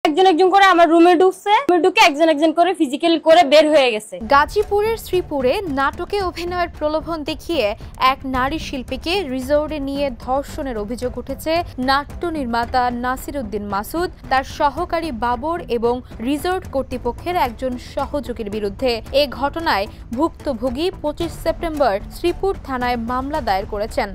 একজন একজন করে আমার রুমে ঢুকে একজন একজন করে ফিজিক্যাল করে বের হয়ে গেছে। গাজীপুরের শ্রীপুরে নাটকে অভিনয়ের প্রলোভন দেখিয়ে এক নারী শিল্পীকে রিসোর্টে নিয়ে ধর্ষণের অভিযোগ উঠেছে নাট্য নির্মাতা নাসির উদ্দিন মাসুদ, তার সহকারী বাবর এবং রিসোর্ট কর্তৃপক্ষের একজন সহযোগীর বিরুদ্ধে। এ ঘটনায় ভুক্তভোগী 25 সেপ্টেম্বর শ্রীপুর থানায় মামলা দায়ের করেছেন।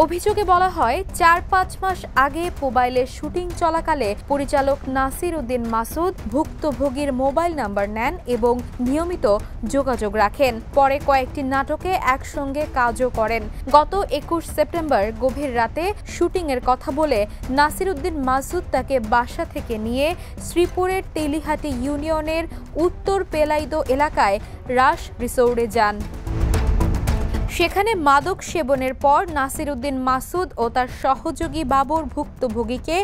অভিযোগে বলা হয়, 4-5 মাস আগে মোবাইলের শুটিং চলাকালে পরিচালক নাসির উদ্দিন মাসুদ ভুক্তভোগীর মোবাইল নাম্বার নেন এবং নিয়মিত যোগাযোগ রাখেন। পরে কয়েকটি নাটকে একসঙ্গে কাজও করেন। গত 21 সেপ্টেম্বর গভীর রাতে শুটিংয়ের কথা বলে নাসির উদ্দিন মাসুদ তাকে বাসা থেকে নিয়ে শ্রীপুরের তেলিহাটি ইউনিয়নের উত্তর পেলাইদো এলাকায় রাস রিসোর্টে যান। সেখানে মাদক সেবনের পর নাসির উদ্দিন মাসুদ ও তার সহযোগী বাবর ভুক্তভোগীকে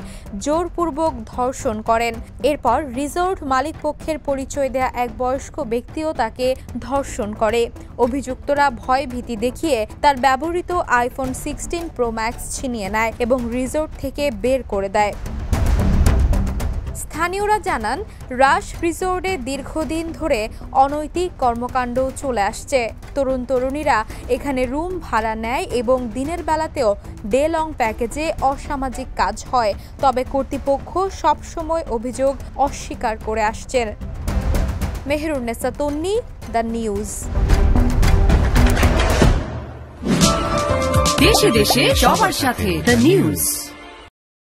জোরপূর্বক ধর্ষণ করেন। এরপর রিসোর্ট মালিকপক্ষের পরিচয় দেয়া এক বয়স্ক ব্যক্তিও তাকে ধর্ষণ করে। অভিযুক্তরা ভয়ভীতি দেখিয়ে তার ব্যবহৃত আইফোন 16 প্রো ম্যাক্স ছিনিয়ে নেয় এবং রিসোর্ট থেকে বের করে দেয়। স্থানীয়রা জানান, রাস রিসোর্টে দীর্ঘদিন ধরে অনৈতিক কর্মকাণ্ড চলে আসছে। তরুণ তরুণীরা এখানে রুম ভাড়া নেয় এবং দিনের বেলাতেও ডে লং প্যাকেজে অসামাজিক কাজ হয়। তবে কর্তৃপক্ষ সবসময় অভিযোগ অস্বীকার করে আসছেন। মেহেরুন্নেসা তন্নি, দ্য নিউজ। দেশে দেশে সবার সাথে, দ্য নিউজ।